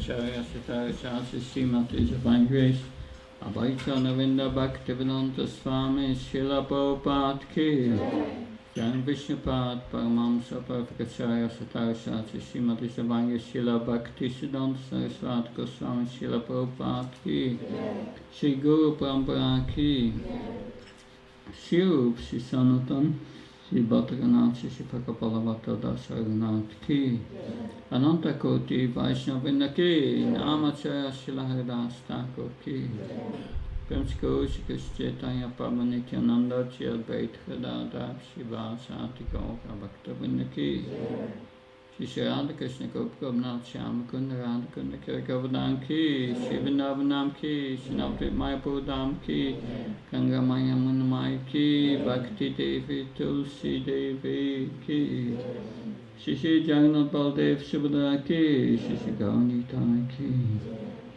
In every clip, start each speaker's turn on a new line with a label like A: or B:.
A: Acharya Satara Shastri Srimati Divine Grace Abhaita Navinda Bhaktivedanta Swami Srila Prabhupada Ki Jai Vishnupad Paramamsa Parvakacharya Satara Shastri Srimati Divine Grace Srila Bhakti Siddhanta Saraswati Goswami Srila Prabhupada Ki Shri Guru Parampara Ki Shri Rup Shri Sanatan Shri Bhattaranath Shri Pakapalavatta Das Raghunath Ki Ananta Koti Vaishnavinda Ki Namacharya Srila Haridas Thakur Ki Premchko Shri Krishna Chaitanya Pavanityananda Shri Advaita Gadadhar Shiva Sati Gaura Bhaktavinda Ki Shri Radha Krishna Gopalnath Shyama Kunda Radha Kunda Kirkavadan Ki Shri Vrindavanam Ki Shri Navadvip Mayapur Dham Ki Ganga Maya Munamaya Ki Bhakti Devi Tulsi Devi Ki Shri Shri Jagannath Baldev Subhadra Ki Shri Shri Gauranitai Ki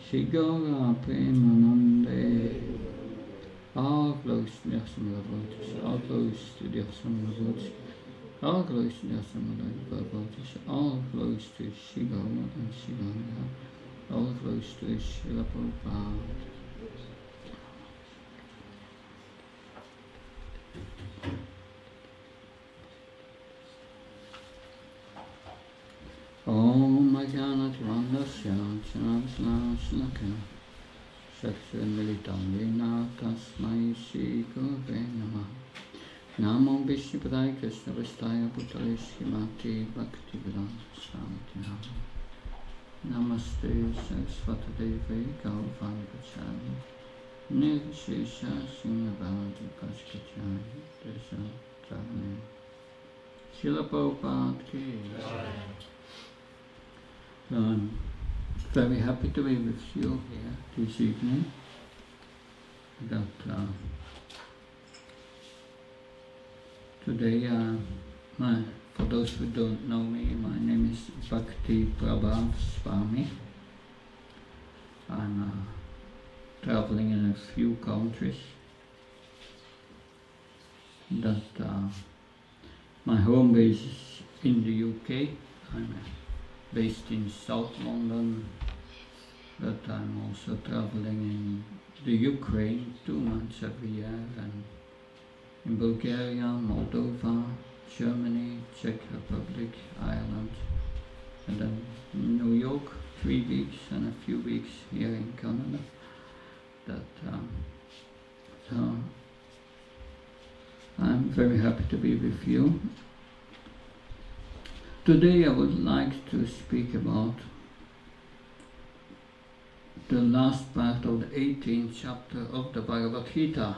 A: Shri Gaura Premanande. All glories to the awesome Lord, all glories to the awesome Lord. All glories to the awesome Lord, all glories to Shri Gaura and Shri Gaura, all glories to Srila Prabhupada. Om Ajnana Tvandasya Chanavasana Shlaka Shakshurmilitam Vena Tasmai Shri Gurave Namah. Namo Vishnupadaya Krishna Vastaya Bhutale Srimati Bhaktivedanta Swami Namaste Saraswati Devi Gauravani Pachari Nirvishesha Srimavadi Paskachari Desha Travane Srila Prabhupada Ki. I'm very happy to be with you here this evening. Today, for those who don't know me, my name is Bhakti Prabhava Swami. I'm traveling in a few countries. My home base is in the UK. I'm based in South London, but I'm also traveling in the Ukraine 2 months every year, and in Bulgaria, Moldova, Germany, Czech Republic, Ireland, and then New York 3 weeks and a few weeks here in Canada. So I'm very happy to be with you. Today I would like to speak about the last part of the 18th chapter of the Bhagavad Gita.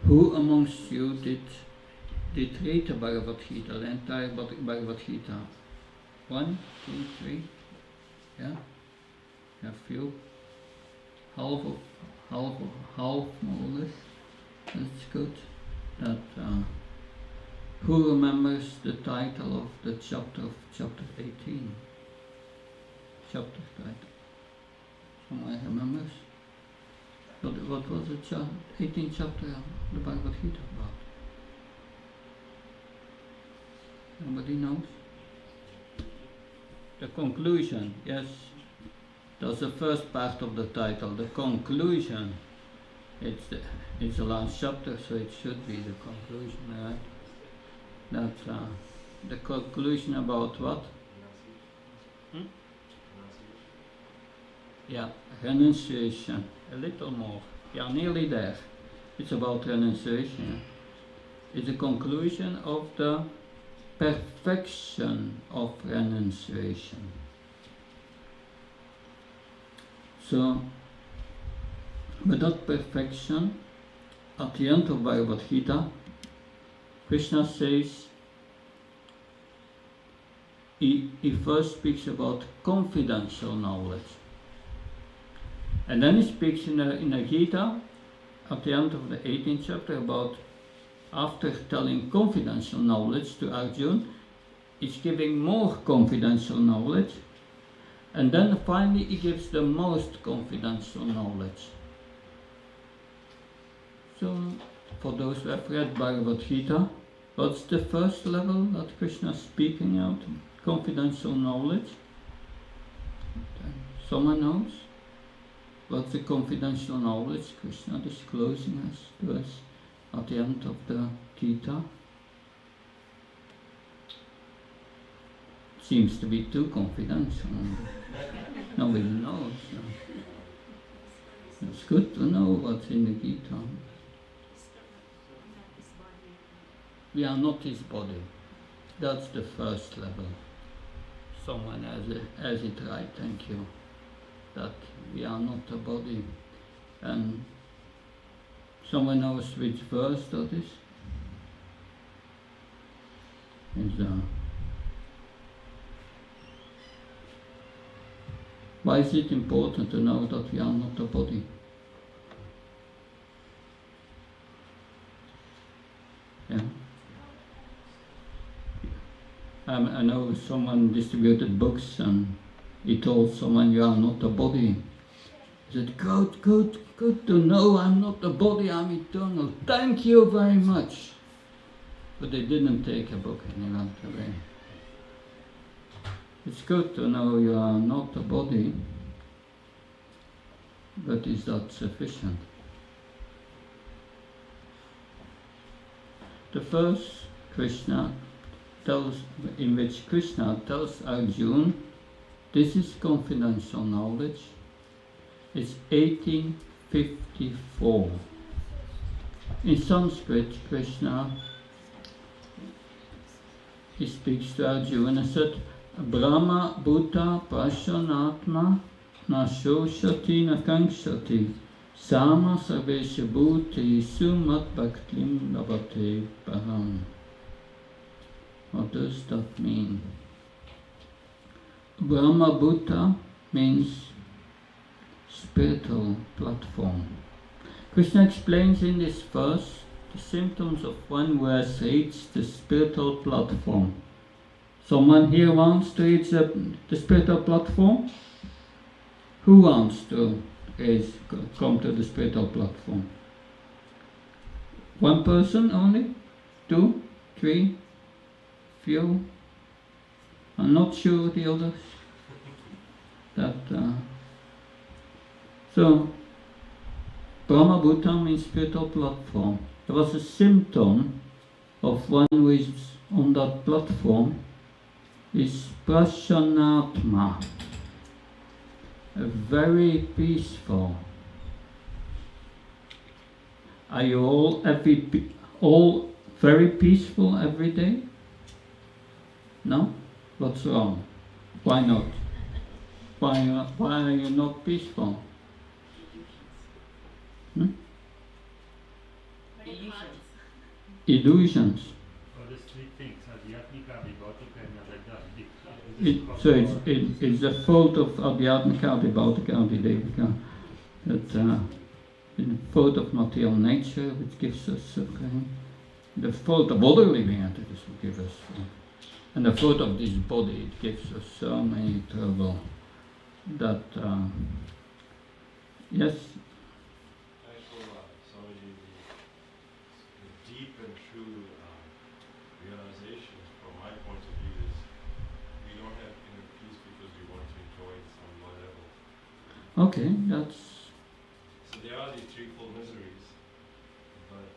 A: Who amongst you did read the Bhagavad Gita, the entire Bhagavad Gita? 1, 2, 3? Yeah? A few? Half more or less? That's good. Who remembers the title of the chapter 18? Chapter title. Someone remembers? What was the 18th chapter of the Bhagavad Gita about? Nobody knows? The conclusion, yes. That's the first part of the title, the conclusion. It's the last chapter, so it should be the conclusion, right? That's the conclusion about what? Yeah, renunciation. A little more. Yeah, nearly there. It's about renunciation. It's a conclusion of the perfection of renunciation. So, with that perfection, at the end of Bhagavad Gita, Krishna says, he first speaks about confidential knowledge. And then he speaks in the Gita, at the end of the 18th chapter, about after telling confidential knowledge to Arjuna, he's giving more confidential knowledge. And then finally he gives the most confidential knowledge. So, for those who have read Bhagavad Gita, what's the first level that Krishna is speaking out? Confidential knowledge. Someone knows? What's the confidential knowledge Krishna disclosing to us at the end of the Gita? Seems to be too confidential. Nobody knows. It's good to know what's in the Gita. We are not his body. That's the first level. Someone has it right, thank you. That we are not a body. And someone knows which verse that is? Why is it important to know that we are not a body? Yeah. I know someone distributed books and he told someone, you are not a body. He said, good to know I'm not a body, I'm eternal. Thank you very much. But they didn't take a book and he went away. It's good to know you are not a body, but is that sufficient? The first Krishna in which Krishna tells Arjuna, this is confidential knowledge, it's 1854. In Sanskrit, Krishna, he speaks to Arjuna and said, Brahma Bhuta Prashanatma Na Shoshati Na Kankshati Sama Sarvesha Bhuti Sumat Bhaktim Lavate Baham. What does that mean? Brahma Bhuta means spiritual platform. Krishna explains in this verse the symptoms of one who has reached the spiritual platform. Someone here wants to reach the spiritual platform? Who wants to come to the spiritual platform? One person only? 2? 3? Few? I'm not sure the others. So, Brahma Bhuta means spiritual platform. There was a symptom of one who is on that platform is Prashanatma, a very peaceful. Are you all very peaceful every day? No? What's wrong? Why not? Why are you not peaceful? Illusions. It's the fault of Adhyatmika, Adibautika, Adidevika, the fault of material nature which gives us suffering, the fault of other living entities will give us, and the fault of this body, it gives us so many trouble that, yes? Okay, that's...
B: So there are these threefold miseries, but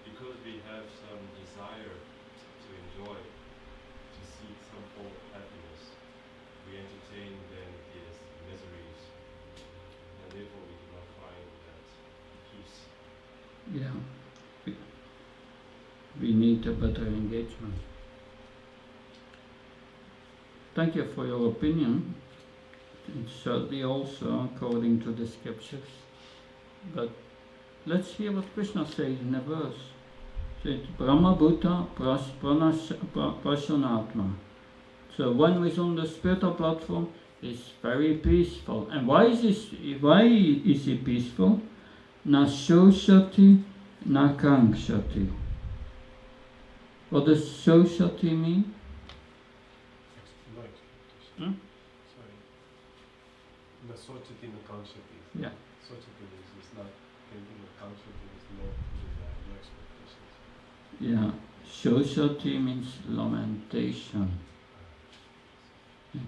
B: because we have some desire to enjoy, to seek some form of happiness, we entertain then these miseries, and therefore we do not find that peace.
A: Yeah, we need a better engagement. Thank you for your opinion. It's certainly also according to the scriptures. But let's hear what Krishna says in the verse. It says, Brahma Bhuta Prashanatma. So one who is on the spiritual platform is very peaceful. And why is he peaceful? Na shoshati na kankshati. What does shoshati mean?
B: Sochati no Kanshati.
A: Yeah.
B: Sochati is not thinking of Kanshati is no expectations.
A: Yeah. Shoshati means lamentation.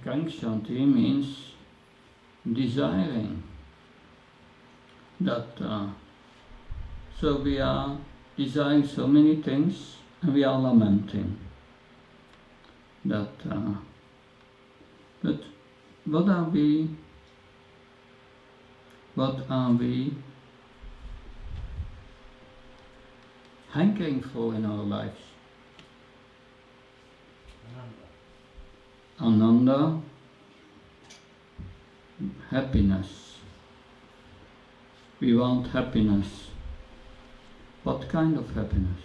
A: Kankshati means desiring that. So we are desiring so many things, and we are lamenting that. But what are we? What are we hankering for in our lives? Ananda, happiness. We want happiness. What kind of happiness?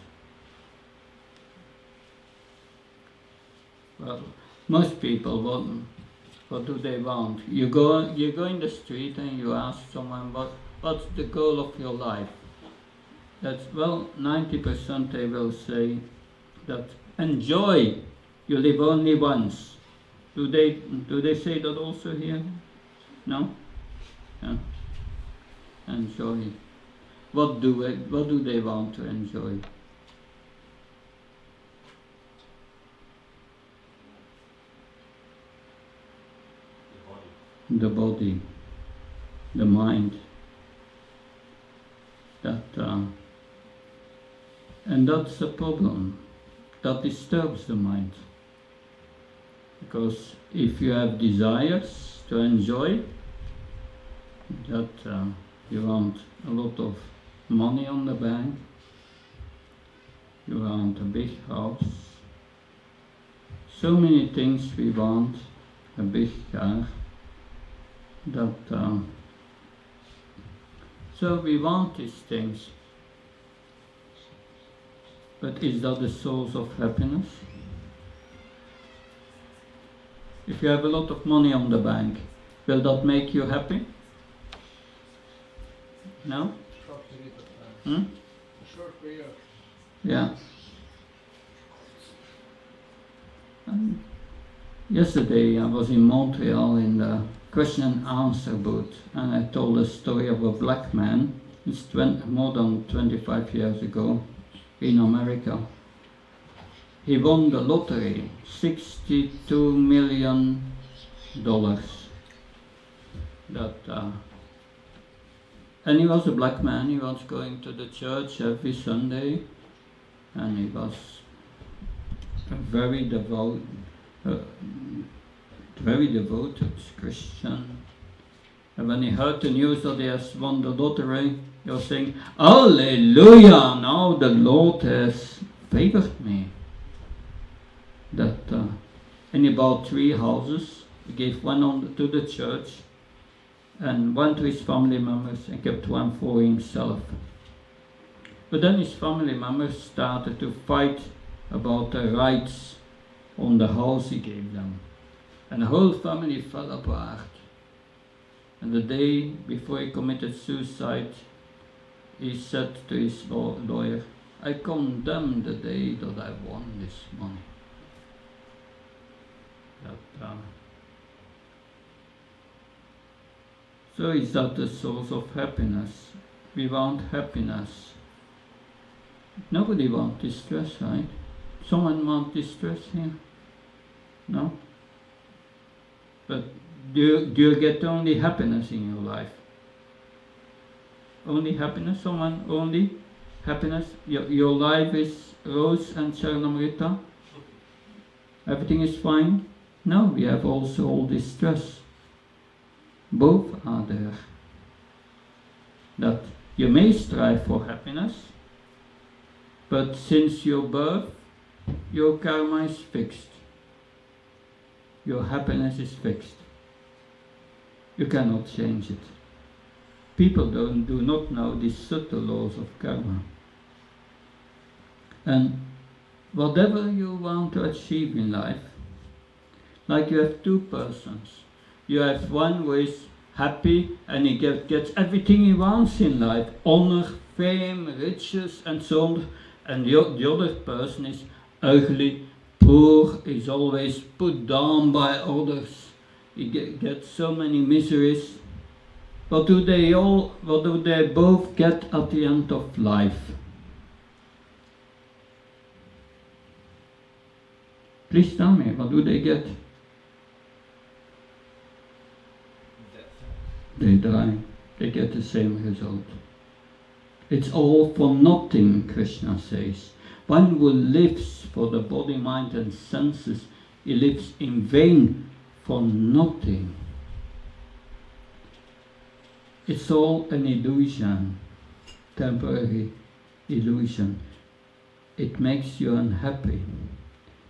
A: Well, most people, what do they want? You go in the street and you ask someone, what's the goal of your life? That's, well, 90% they will say that enjoy, you live only once. Do they say that also here? No? Yeah. Enjoy. What do they want to enjoy? The body, the mind. And that's a problem. That disturbs the mind. Because if you have desires to enjoy, that you want a lot of money on the bank, you want a big house, so many things we want, a big car, that so we want these things. But is that the source of happiness? If you have a lot of money on the bank, will that make you happy? No?
C: Short period.
A: Yeah. Yesterday I was in Montreal in the question and answer booth, and I told a story of a black man. It's more than 25 years ago in America. He won the lottery, $62 million. And he was a black man. He was going to the church every Sunday, and he was a very devoted Christian. And when he heard the news that he has won the lottery, he was saying, "Hallelujah! Now the Lord has favored me." And he bought 3 houses. He gave one to the church, and one to his family members, and kept one for himself. But then his family members started to fight about the rights on the house he gave them. And the whole family fell apart. And the day before he committed suicide, he said to his lawyer, "I condemn the day that I won this money." So is that the source of happiness? We want happiness. Nobody wants distress, right? Someone wants distress here? No? But do you get only happiness in your life? Only happiness? Someone only happiness? Your life is rose and Charnamrita? Everything is fine? No, we have also all this stress. Both are there. That you may strive for happiness, but since your birth, your karma is fixed. Your happiness is fixed. You cannot change it. People do not know these subtle laws of karma. And whatever you want to achieve in life, like you have 2 persons. You have one who is happy and he gets everything he wants in life, honor, fame, riches and so on. And the other person is ugly, poor, is always put down by others. He gets so many miseries. What do they both get at the end of life? Please tell me, what do they get? they die, they get the same result. It's all for nothing, Krishna says. One who lives for the body, mind and senses, he lives in vain for nothing. It's all an illusion, temporary illusion. It makes you unhappy,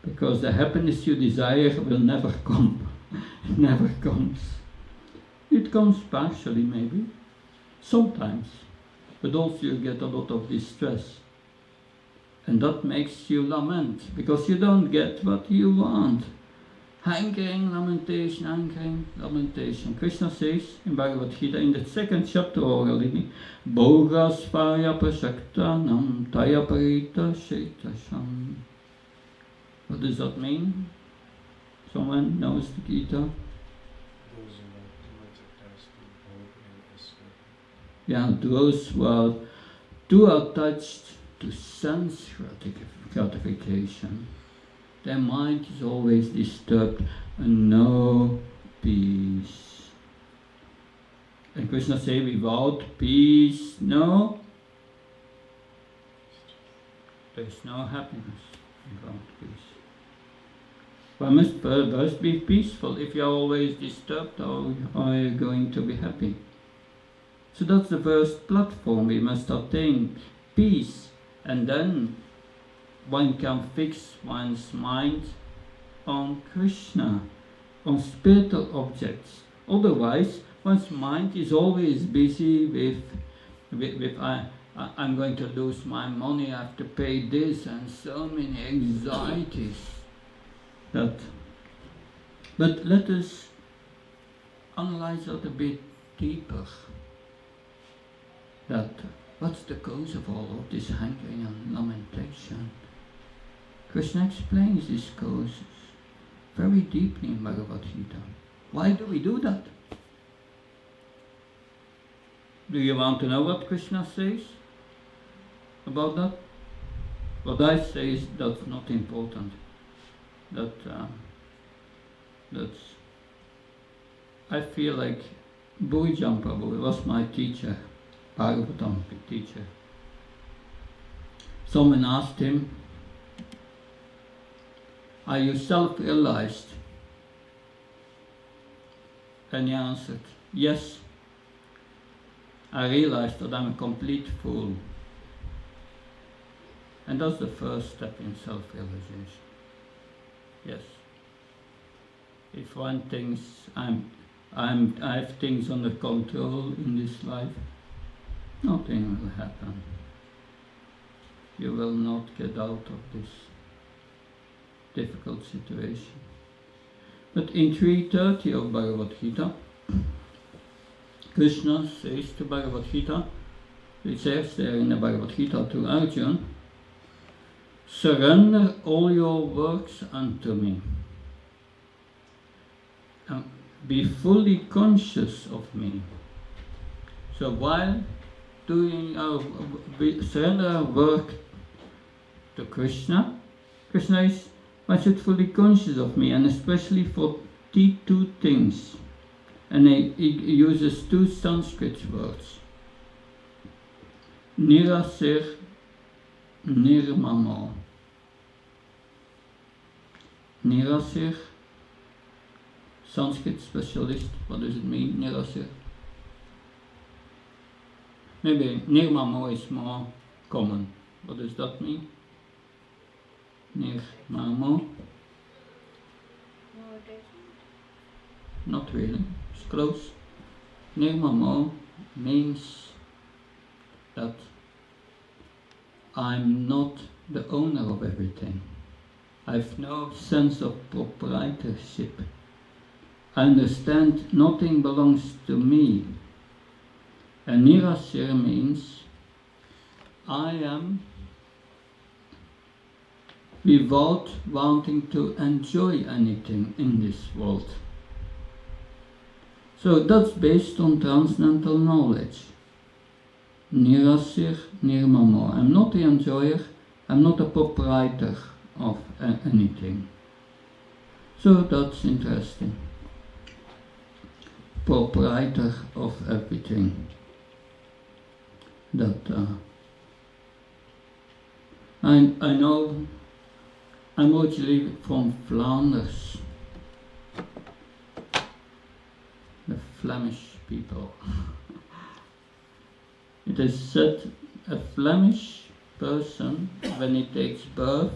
A: because the happiness you desire will never come. It never comes. It comes partially maybe, sometimes, but also you get a lot of distress. And that makes you lament, because you don't get what you want. Hankering, lamentation, hankering, lamentation. Krishna says in Bhagavad Gita, in the second chapter already, Bhogas Varya Prashaktanam Taya Parita Shaitasham. What does that mean? Someone knows the Gita?
B: Those who are too much attached to hope and escape.
A: Yeah, those who are too attached to sense gratification. Their mind is always disturbed and no peace. And Krishna says, without peace, no, there is no happiness without peace. One must first be peaceful. If you are always disturbed, how are you going to be happy? So that's the first platform. We must attain peace, and then one can fix one's mind on Krishna, on spiritual objects. Otherwise, one's mind is always busy with I'm going to lose my money, I have to pay this, and so many anxieties. But let us analyze that a bit deeper. That what's the cause of all of this hankering and lamentation? Krishna explains these causes very deeply in Bhagavad Gita. Why do we do that? Do you want to know what Krishna says about that? What I say is that's not important. I feel like Bhujan Prabhu was my teacher, Bhagavatam teacher. Someone asked him, are you self-realized? And he answered, yes, I realized that I'm a complete fool. And that's the first step in self-realization. Yes. If one thinks I have things under control in this life, nothing will happen. You will not get out of this difficult situation. But in 3:30 of Bhagavad Gita, Krishna says to Bhagavad Gita, it says there in the Bhagavad Gita to Arjuna, surrender all your works unto me. And be fully conscious of me. So while doing surrender our work to Krishna, Krishna is one should fully conscious of me, and especially for these two things. And he uses two Sanskrit words. Nirasir, nirmamo. Nirasir, Sanskrit specialist, what does it mean, nirasir? Maybe nirmamo is more common. What does that mean? Nirmamo? Not really, it's close. Nirmamo means that I'm not the owner of everything. I have no sense of proprietorship. I understand nothing belongs to me. And nirasir means I am without wanting to enjoy anything in this world. So that's based on transcendental knowledge. Nirasir, nirmamo. I'm not the enjoyer, I'm not a proprietor of anything. So that's interesting. proprietor of everything. That I know I'm originally from Flanders, the Flemish people. It is said a Flemish person, when he takes birth,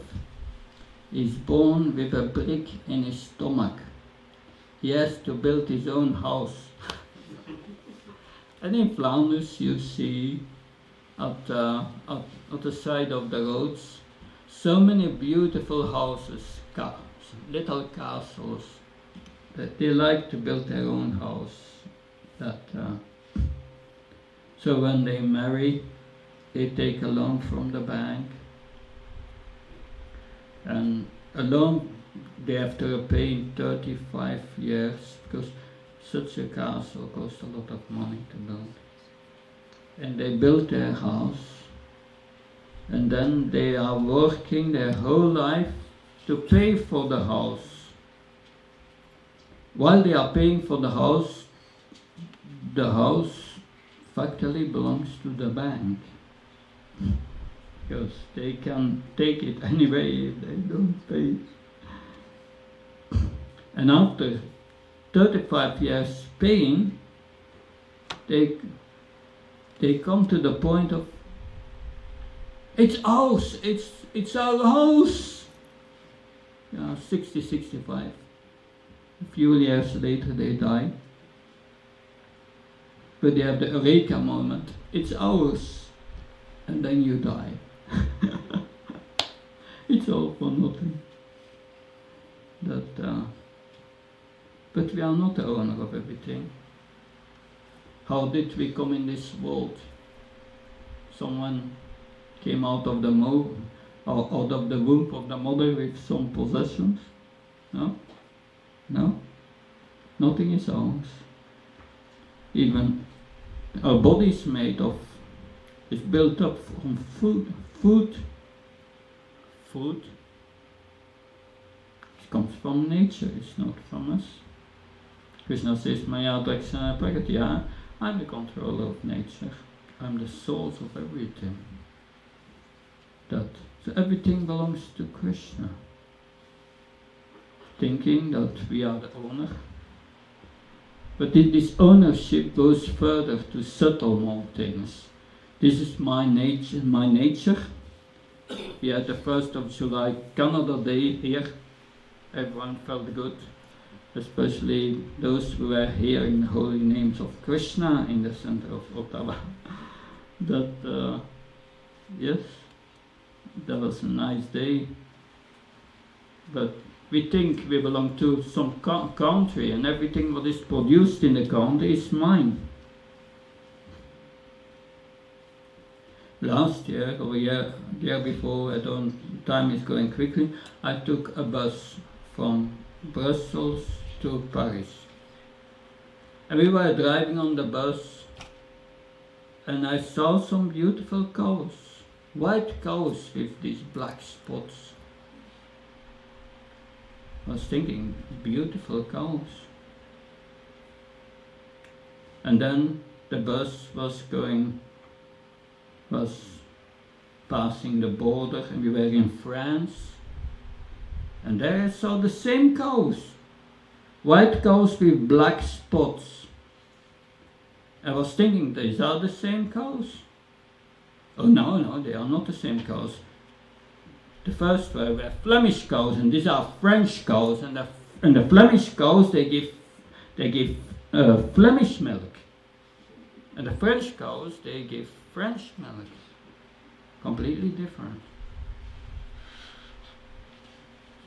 A: is born with a brick in his stomach. He has to build his own house. And in Flanders you see at the side of the roads so many beautiful houses, little castles. They like to build their own house. So when they marry, they take a loan from the bank, and a loan they have to repay in 35 years, because such a castle costs a lot of money to build. And they build their house, and then they are working their whole life to pay for the house. While they are paying for the house factually belongs to the bank, because they can take it anyway if they don't pay. And after 35 years paying, they come to the point of, it's ours, it's our house. 60, 65. A few years later they die. But they have the eureka moment, it's ours, and then you die. It's all for nothing. But we are not the owner of everything. How did we come in this world? Someone came out of the womb of the mother with some possessions? No? No? Nothing is ours. Even our body is built up from food. Food comes from nature, it's not from us. Krishna says, Maya Drakshana Pragatya, I'm the controller of nature. I'm the source of everything. So everything belongs to Krishna. Thinking that we are the owner. But this ownership goes further to subtle more things. This is my nature. We had the 1st of July Canada Day here. Everyone felt good, especially those who were hearing the holy names of Krishna in the center of Ottawa. Yes, that was a nice day. But we think we belong to some country, and everything what is produced in the country is mine. Last year, or year before, time is going quickly, I took a bus from Brussels to Paris. And we were driving on the bus, and I saw some beautiful cows, white cows with these black spots. I was thinking, beautiful cows. And then the bus was passing the border, and we were in France. And there I saw the same cows, white cows with black spots. I was thinking, these are the same cows. Oh no, they are not the same cows. The first were Flemish cows, and these are French cows, and the Flemish cows they give Flemish milk, and the French cows they give French milk. Completely different.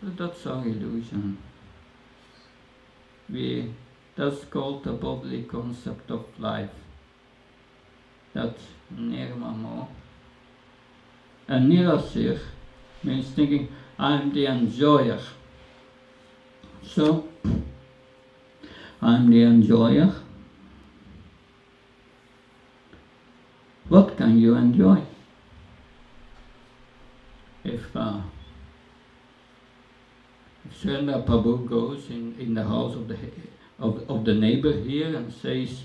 A: So that's our illusion. That's called the bodily concept of life. That's nirmamo. And nirasir means thinking, I'm the enjoyer. So, I'm the enjoyer. What can you enjoy? If Surendra Prabhu goes in the house of the neighbor here and says,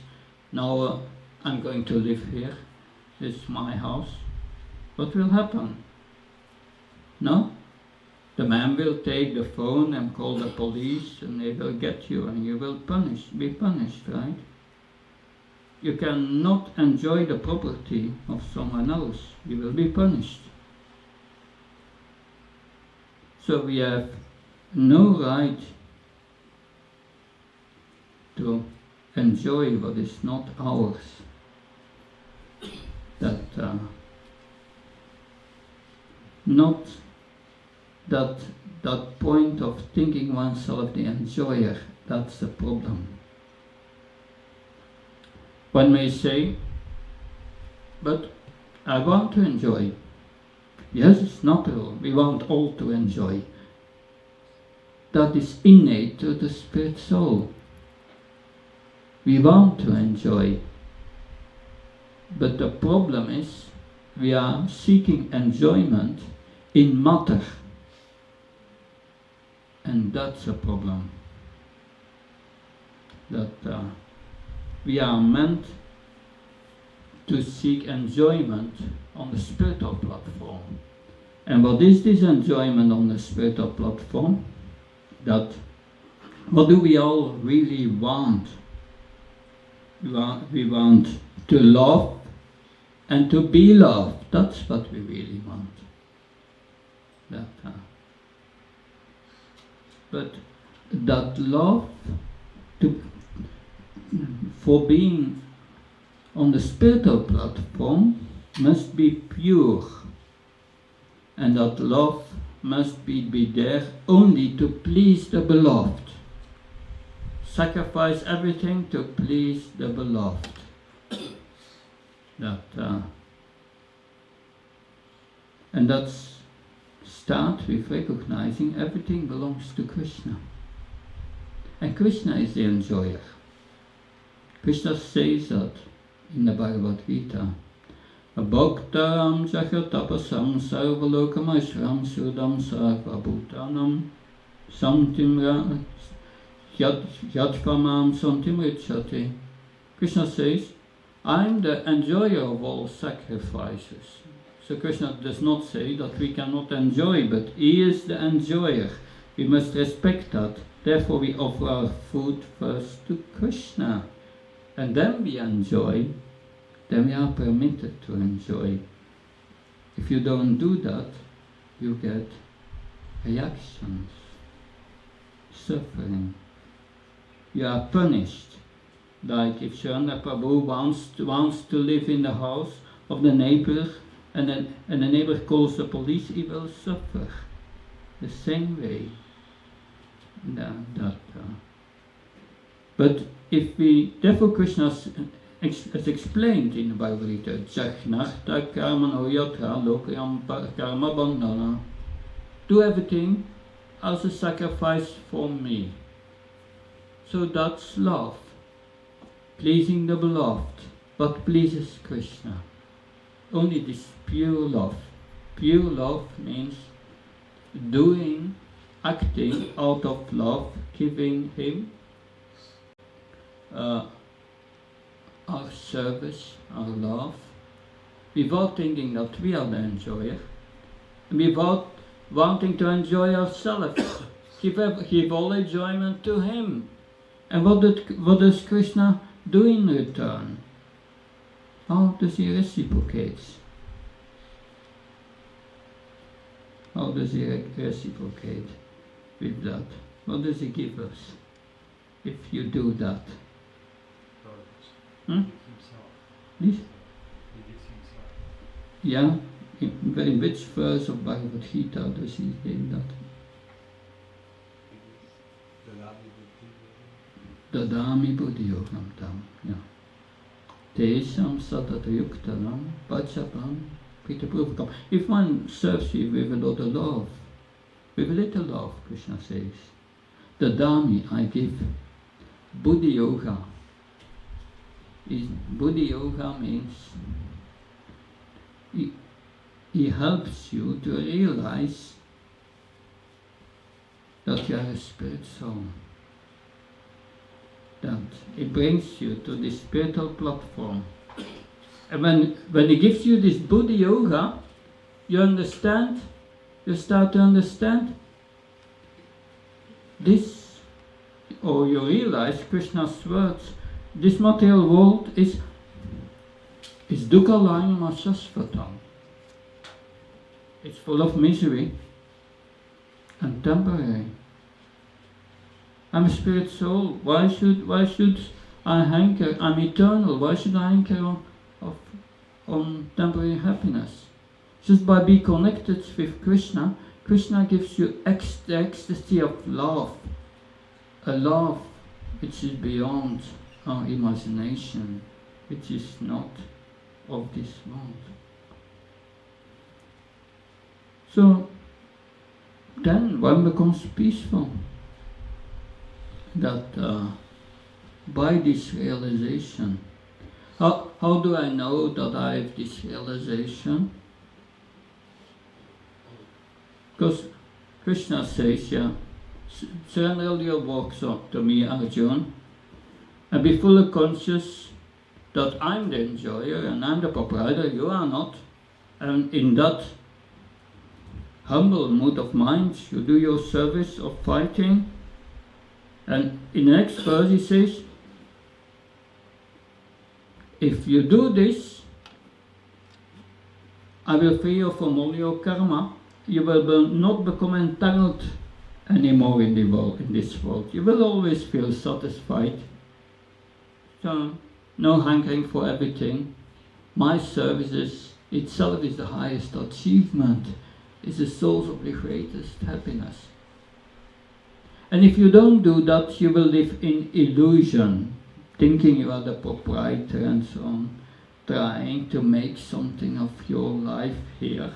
A: now I'm going to live here, this is my house, what will happen? No? The man will take the phone and call the police and they will get you and you will be punished, right? You cannot enjoy the property of someone else. You will be punished. So we have no right to enjoy what is not ours. Not that point of thinking oneself the enjoyer, that's the problem. One may say, but I want to enjoy. Yes, it's natural, we want all to enjoy. That is innate to the spirit soul. We want to enjoy. But the problem is, we are seeking enjoyment in matter. And that's a problem. That we are meant to seek enjoyment on the spiritual platform. And what is this enjoyment on the spiritual platform? What do we all really want? We want to love and to be loved. That's what we really want. But that love for being on the spiritual platform must be pure, and that love must be there only to please the beloved. Sacrifice everything to please the beloved. And that's start with recognizing everything belongs to Krishna. And Krishna is the enjoyer. Krishna says that in the Bhagavad Gita. Bhaktaram jagatapasam sarvalokamashram sudam sarvabhutanam samtimra yadvamam santimrichati. Krishna says, I'm the enjoyer of all sacrifices. So Krishna does not say that we cannot enjoy, but he is the enjoyer. We must respect that. Therefore we offer our food first to Krishna. And then we enjoy. Then we are permitted to enjoy. If you don't do that, you get reactions, suffering. You are punished. Like if Sharana Prabhu wants to live in the house of the neighbor, and the neighbor calls the police, he will suffer. The same way. But if we, therefore Krishna as explained in the Bhagavad Gita, Jachnarta karmano yatra lokayam karma bandhana. Do everything as a sacrifice for me. So that's love. Pleasing the beloved. What pleases Krishna? Only this pure love. Pure love means doing, acting out of love, giving him our service, our love, without thinking that we are the enjoyer, without wanting to enjoy ourselves. Give all enjoyment to him. And what does Krishna do in return? How does he reciprocate? How does he reciprocate with that? What does he give us if you do that?
B: Himself.
A: This?
B: He gives himself.
A: Yeah. In which verse of Bhagavad Gita does he say that? Dadami buddhi yogam tam. Yeah. Tesam satata yuktanam pachapam pitapurvakam. If one serves you with a lot of love, with a little love, Krishna says, Dadami I give. Buddhi yoga. Buddhi yoga means he helps you to realize that you are a spirit soul. that it brings you to this spiritual platform. And when it gives you this Buddha yoga, you understand, you start to understand this, or you realize Krishna's words, this material world is dukkha layam ashashvatam. It's full of misery and temporary. I'm a spirit soul. Why should I hanker? I'm eternal. Why should I hanker on temporary happiness? Just by being connected with Krishna, Krishna gives you the ecstasy of love, a love which is beyond our imagination, which is not of this world. So then one becomes peaceful. That by this realization, how do I know that I have this realization? Because Krishna says, surrender all your works to me, Arjuna, and be fully conscious that I'm the enjoyer and I'm the proprietor, you are not. And in that humble mood of mind, you do your service of fighting. And in the next verse he says, if you do this, I will free you from all your karma. You will not become entangled anymore in the world, in this world. You will always feel satisfied. So, no hankering for everything. My services itself is the highest achievement. It's the source of the greatest happiness. And if you don't do that, you will live in illusion, thinking you are the proprietor and so on, trying to make something of your life here,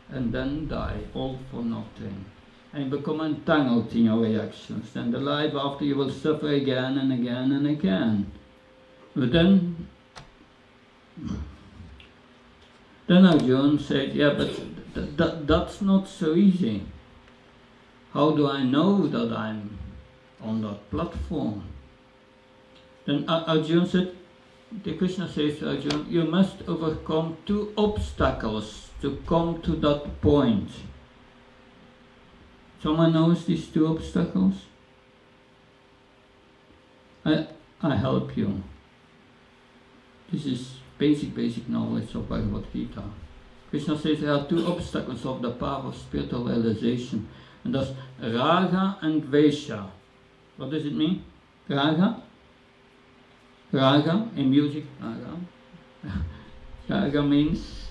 A: and then die, all for nothing. And become entangled in your reactions. And the life after you will suffer again and again and again. But then Arjuna said, but that's not so easy. How do I know that I'm on that platform? Then Arjuna said, Krishna says to Arjuna, you must overcome 2 obstacles to come to that point. Someone knows these 2 obstacles? I help you. This is basic knowledge of Bhagavad Gita. Krishna says there are 2 obstacles of the path of spiritual realization. And that's raga and dvesha. What does it mean? Raga? Raga, in music, raga. Raga means...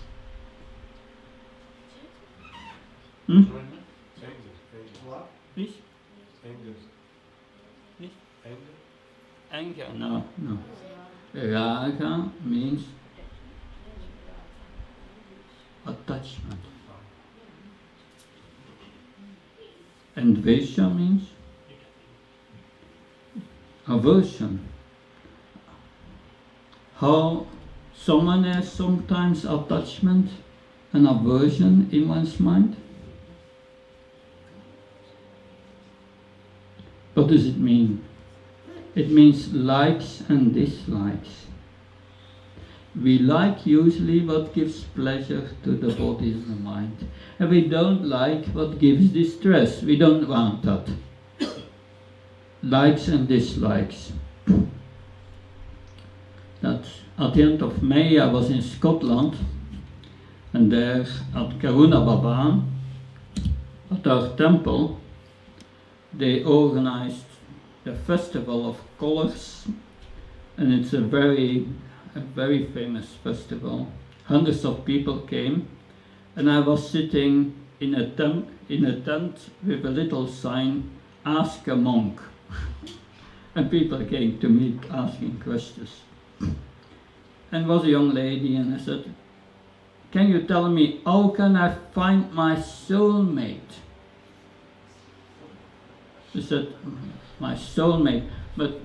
A: Please? Anger? No. Raga means attachment. And dvesha means aversion. How someone has sometimes attachment and aversion in one's mind. What does it mean? It means likes and dislikes. We like usually what gives pleasure to the body and the mind. And we don't like what gives distress. We don't want that. Likes and dislikes. That at the end of May I was in Scotland, and there at Karuna Baba, at our temple, they organized the Festival of Colors, and it's a very famous festival. Hundreds of people came, and I was sitting in a tent with a little sign, "Ask a monk." And people came to me asking questions. And was a young lady, and I said, "Can you tell me, how can I find my soulmate?" She said, "My soulmate," but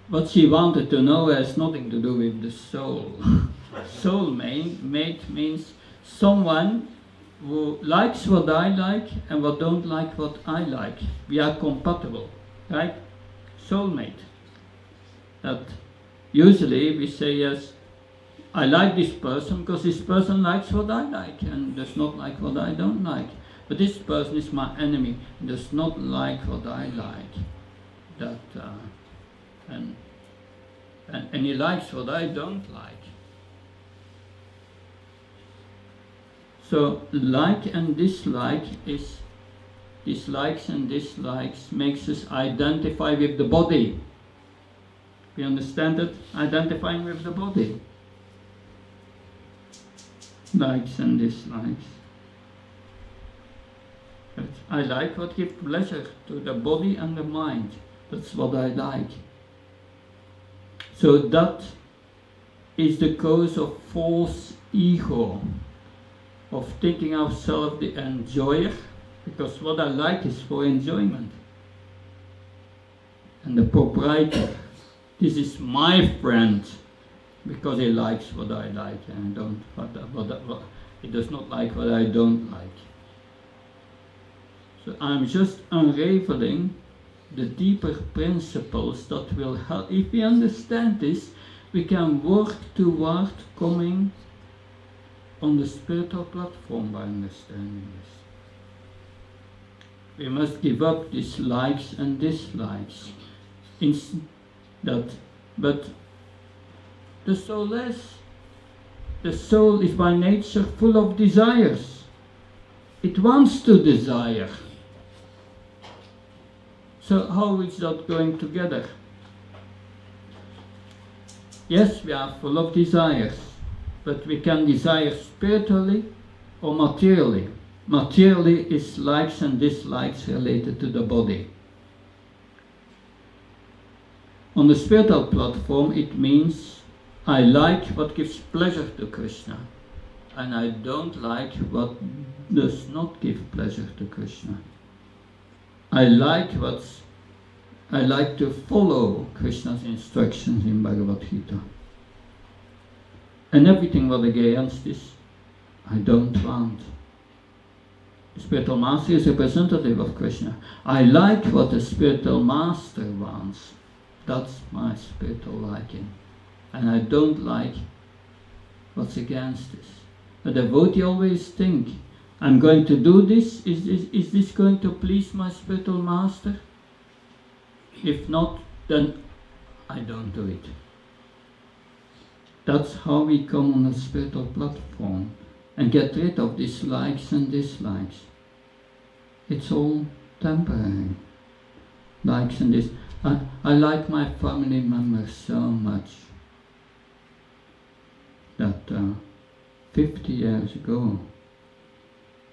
A: what she wanted to know has nothing to do with the soul. Soulmate means someone who likes what I like and what don't like what I like. We are compatible, right? soulmate. That usually we say, yes, I like this person because this person likes what I like and does not like what I don't like. But this person is my enemy, does not like what I like. And he likes what I don't like. So like and dislike is, dislikes and dislikes makes us identify with the body. We understand it? Identifying with the body. Likes and dislikes. But I like what gives pleasure to the body and the mind. That's what I like. So that is the cause of false ego, of thinking ourselves the enjoyer, because what I like is for enjoyment. And the proprietor, this is my friend, because he likes what I like and I don't, he does not like what I don't like. So I'm just unraveling the deeper principles that will help. If we understand this, we can work toward coming on the spiritual platform by understanding this. We must give up these likes and dislikes. But the soul is by nature full of desires. It wants to desire. So how is that going together? Yes, we are full of desires, but we can desire spiritually or materially. Materially is likes and dislikes related to the body. On the spiritual platform, it means I like what gives pleasure to Krishna, and I don't like what does not give pleasure to Krishna. I like to follow Krishna's instructions in Bhagavad Gita. And everything what against this, I don't want. The spiritual master is a representative of Krishna. I like what the spiritual master wants. That's my spiritual liking. And I don't like what's against this. A devotee always thinks, I'm going to do this, is this going to please my spiritual master? If not, then I don't do it. That's how we come on a spiritual platform and get rid of these likes and dislikes. It's all temporary. Likes and dislikes. I like my family members so much that 50 years ago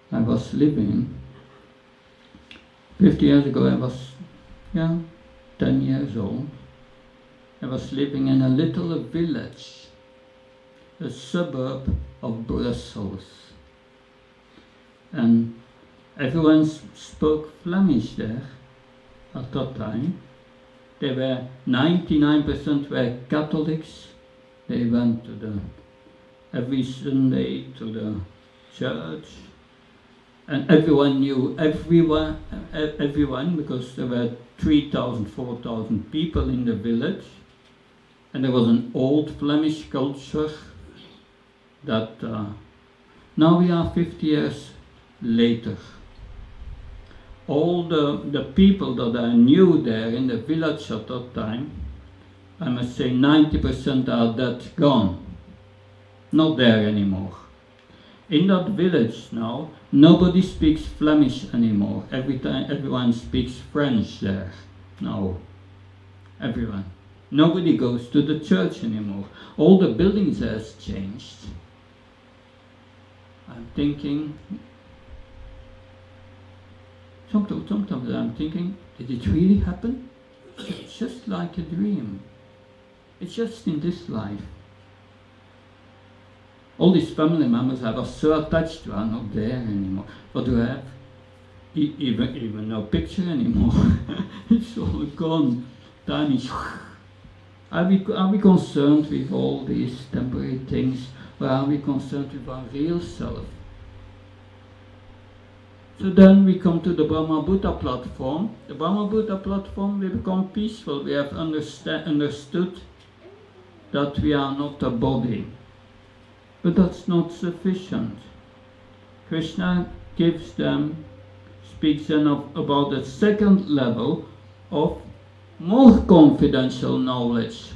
A: I was living, 50 years ago I was 10 years old. I was living in a little village, a suburb of Brussels, and everyone spoke Flemish there at that time. They were 99% were Catholics. They went to every Sunday to the church, and everyone knew everyone because there were 3,000, 4,000 people in the village, and there was an old Flemish culture that now we are 50 years later. All the people that I knew there in the village at that time, I must say 90% are dead, gone, not there anymore. In that village now, nobody speaks Flemish anymore. Everyone speaks French there now. Everyone. Nobody goes to the church anymore. All the buildings has changed. I'm thinking, sometimes I'm thinking, did it really happen? It's just like a dream. It's just in this life. All these family members I was so attached to are not there anymore. What do I have? Even no picture anymore. It's all gone. Time is... Are we concerned with all these temporary things, or are we concerned with our real self? So then we come to the Brahma Buddha platform. The Brahma Buddha platform, we become peaceful. We have understood that we are not a body. But that's not sufficient. Krishna speaks then about the second level of more confidential knowledge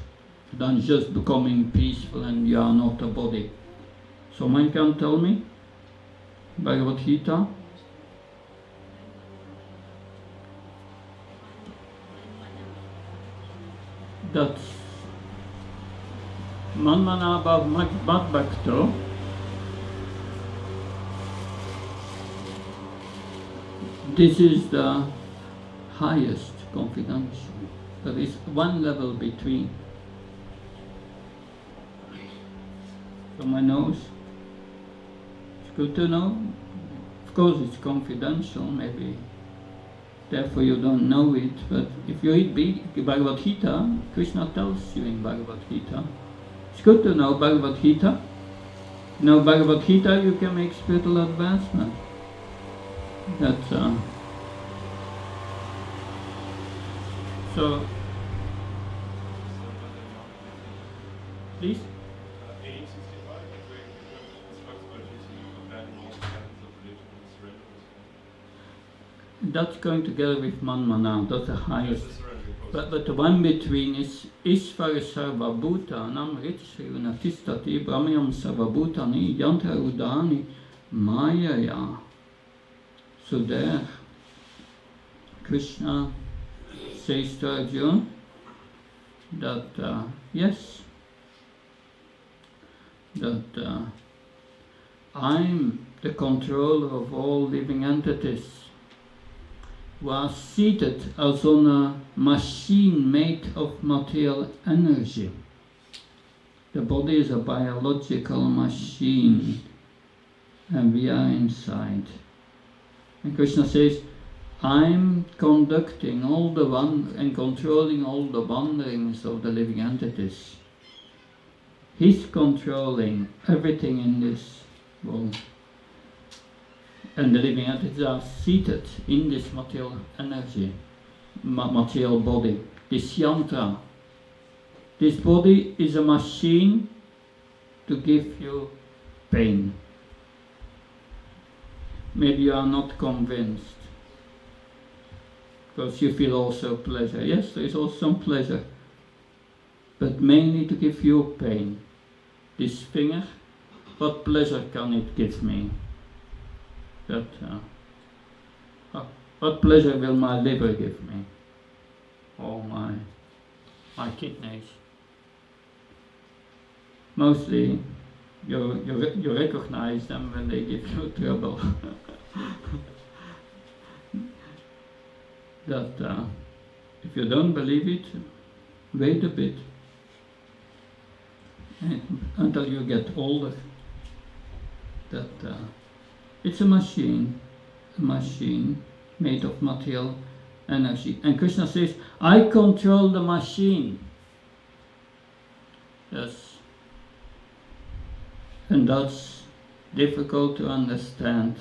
A: than just becoming peaceful and you are not a body. Someone can tell me? Bhagavad Gita? That's Manmanabha Bhakto. This is the highest confidential. There is one level between. Someone knows? It's good to know. Of course it's confidential, maybe. Therefore you don't know it, but if you read Bhagavad Gita, Krishna tells you in Bhagavad Gita. It's good to know Bhagavad Gita. You know Bhagavad Gita, you can make spiritual advancement. That's so. Please.
B: 1865, where it talks about Jesus abandoning all the patterns of religion and surrender.
A: That's going together with Manmana. That's the highest.
B: That's the surrendering process.
A: But the one between is Ishvara Sarva Bhutanam Ritshrivana Tistati Brahmayam Sarva Bhutani Yantra Udani Mayaya. So there, Krishna says to Arjuna that yes, that I'm the controller of all living entities, who are seated as on a machine made of material energy. The body is a biological machine, and we are inside. And Krishna says, I'm conducting all the and controlling all the wanderings of the living entities. He's controlling everything in this world. And the living entities are seated in this material energy, material body, this yantra. This body is a machine to give you pain. Maybe you are not convinced, because you feel also pleasure. Yes, there is also some pleasure, but mainly to give you pain. This finger, what pleasure can it give me? What pleasure will my liver give me? Or my kidneys? Mostly you recognize them when they give you trouble. That if you don't believe it, wait a bit until you get older. That it's a machine made of material energy. And Krishna says, I control the machine. Yes. And that's difficult to understand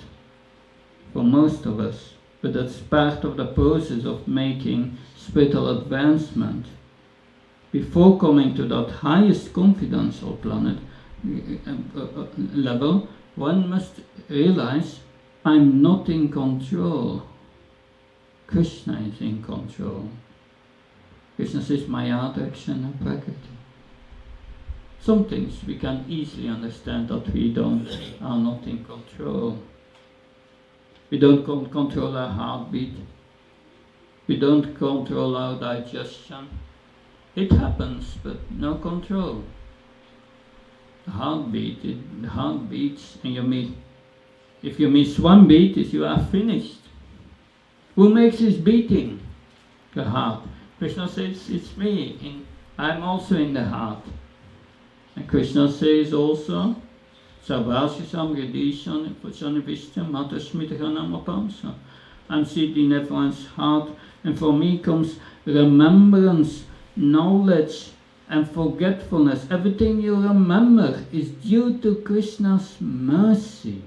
A: for most of us, but that's part of the process of making spiritual advancement. Before coming to that highest confidential level, one must realize, I'm not in control. Krishna is in control. Krishna says, Maya Dakshana Prakriti. Some things we can easily understand that we are not in control. We don't control our heartbeat. We don't control our digestion. It happens, but no control. The heart beats, and if you miss one beat, you are finished. Who makes this beating? The heart. Krishna says, it's me. I'm also in the heart. And Krishna says also, I'm seated in everyone's heart, and for me comes remembrance, knowledge, and forgetfulness. Everything you remember is due to Krishna's mercy.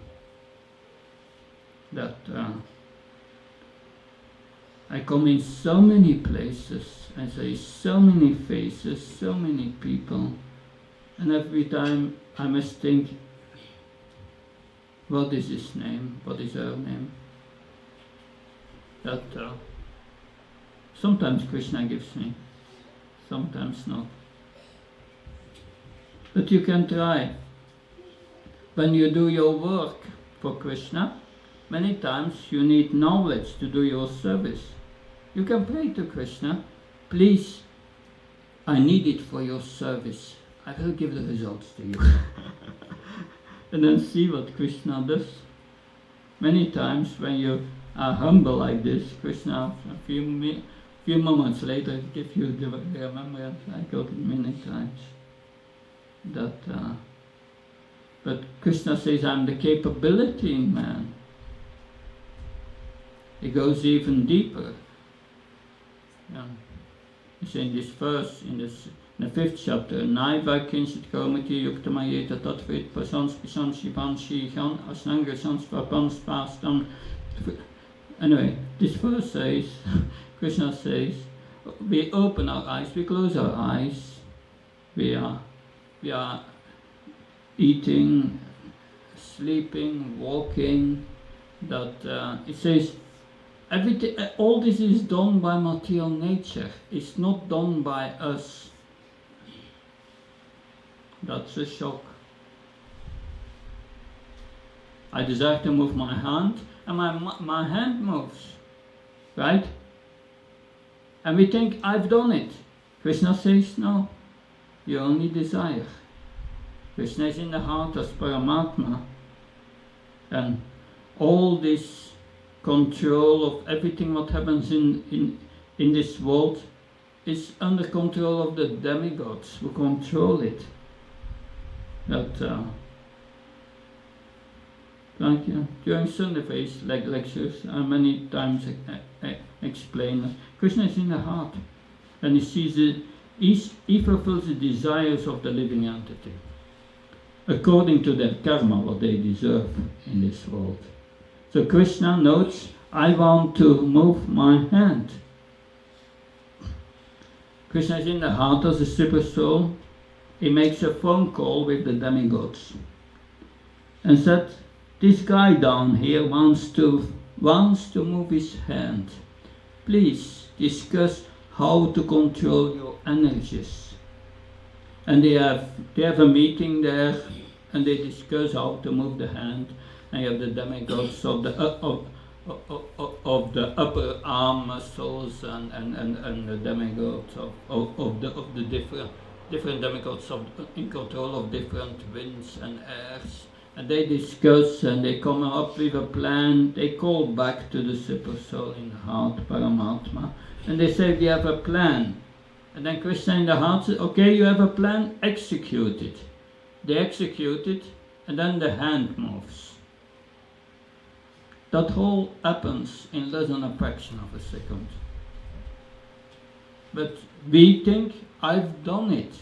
A: that I come in so many places, I see so many faces, so many people, and every time I must think, what is his name? What is her name? That sometimes Krishna gives me, sometimes not. But you can try. When you do your work for Krishna, many times you need knowledge to do your service. You can pray to Krishna, please, I need it for your service. I will give the results to you. And then see what Krishna does. Many times when you are humble like this, Krishna, a few moments later, give you the remembrance. I got it many times. But Krishna says, I'm the capability in man. He goes even deeper. It's in this verse, in the 5th chapter, Naiva kinshit komati yuktamayeta tatvit pasans pisans shivan shihan asnanga sans vapans pastam. Anyway, this verse says, Krishna says, we open our eyes, we close our eyes, we are eating, sleeping, walking, that it says, everything, all this is done by material nature. It's not done by us. That's a shock. I desire to move my hand, and my hand moves, right? And we think, I've done it. Krishna says, no, you only desire. Krishna is in the heart as Paramatma, and all this control of everything what happens in this world is under control of the demigods who control it. That like during Sunday lectures, I many times explain that Krishna is in the heart, and he fulfills the desires of the living entity according to their karma, what they deserve in this world. So Krishna notes, I want to move my hand. Krishna is in the heart as a super soul. He makes a phone call with the demigods and said, this guy down here wants to move his hand. Please discuss how to control your energies. And they have a meeting there, and they discuss how to move the hand. And you have the demigods of the upper arm muscles and the demigods of the different demigods in control of different winds and airs. And they discuss and they come up with a plan. They call back to the super soul in the heart, Paramatma, and they say, we have a plan. And then Krishna in the heart says, okay, you have a plan, execute it. They execute it, and then the hand moves. That whole happens in less than a fraction of a second. But we think, I've done it.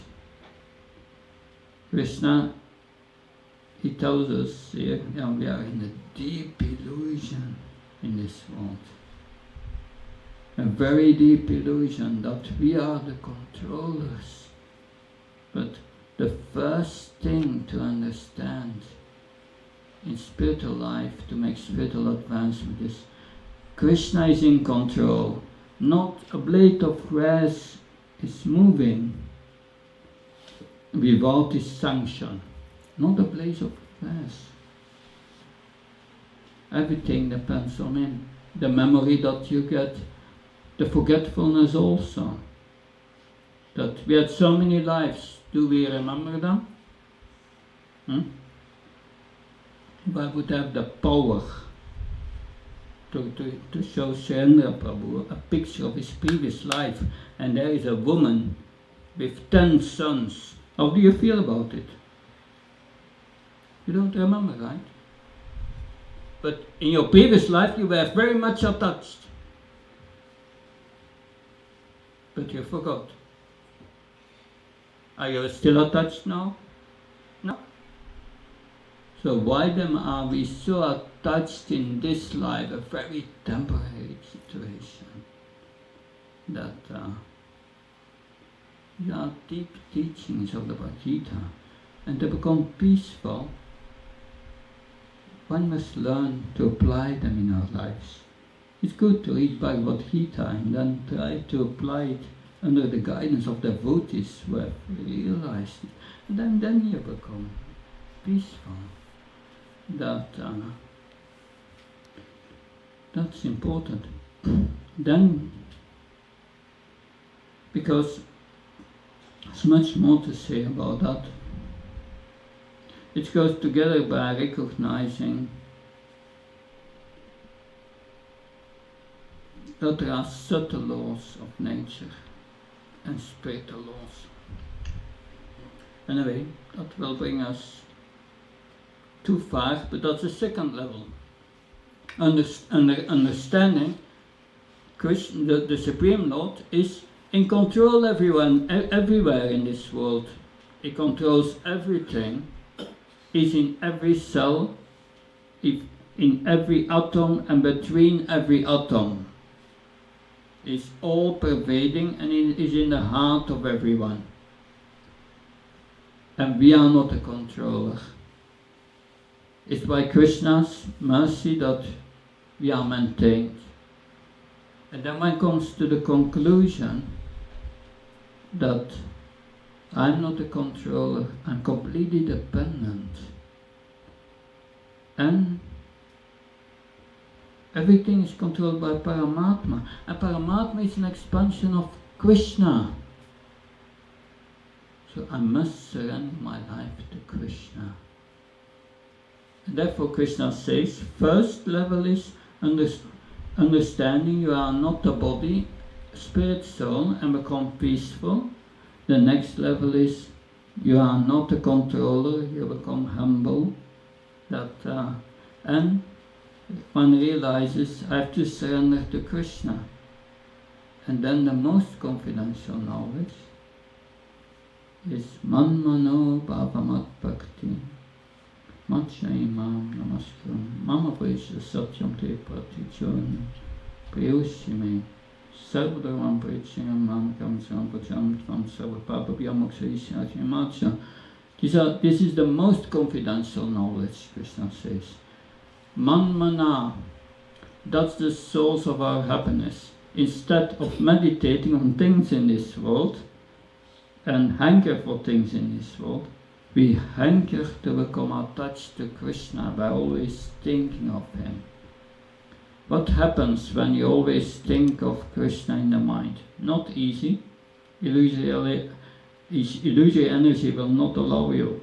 A: Krishna, he tells us here, we are in a deep illusion in this world. A very deep illusion that we are the controllers. But the first thing to understand in spiritual life, to make spiritual advancement, is Krishna is in control. Not a blade of grass is moving without his sanction. Not a blade of grass. Everything depends on him. The memory that you get, the forgetfulness also. That we had so many lives. Do we remember them? If I would have the power to show Shendra Prabhu a picture of his previous life, and there is a woman with 10 sons, how do you feel about it? You don't remember, right? But in your previous life you were very much attached. But you forgot. Are you still attached now? No. So why then are we so attached in this life, a very temporary situation, that there are deep teachings of the Bhagavad Gita, and to become peaceful, one must learn to apply them in our lives. It's good to read Bhagavad Gita and then try to apply it under the guidance of devotees who have realized it, and then you become peaceful. That's important. Then, because there's much more to say about that. It goes together by recognizing that there are subtle laws of nature and spiritual laws. Anyway, that will bring us too far, but that's the second level. Understanding Krishna, the Supreme Lord, is in control everywhere in this world. He controls everything. He's in every cell, in every atom, and between every atom. He's all pervading, and he is in the heart of everyone. And we are not a controller. It's by Krishna's mercy that we are maintained. And then one comes to the conclusion that I'm not a controller, I'm completely dependent. And everything is controlled by Paramatma. And Paramatma is an expansion of Krishna. So I must surrender my life to Krishna. And therefore Krishna says, first level is understanding you are not a body, spirit, soul, and become peaceful. The next level is you are not a controller, you become humble. And one realizes I have to surrender to Krishna. And then the most confidential knowledge is Manmano Bhavamat Bhakti Matchaimam Namaskaram Mama Prasya Satyam Te Pratichon Prayushime Sarvadharvam Prachingam Mamakam Sampacham Tvam Sarvapapa Bhyamokshaishyachim. This is the most confidential knowledge, Krishna says. Manmana, that's the source of our happiness. Instead of meditating on things in this world and hanker for things in this world, we hanker to become attached to Krishna by always thinking of Him. What happens when you always think of Krishna in the mind? Not easy. Illusory energy will not allow you.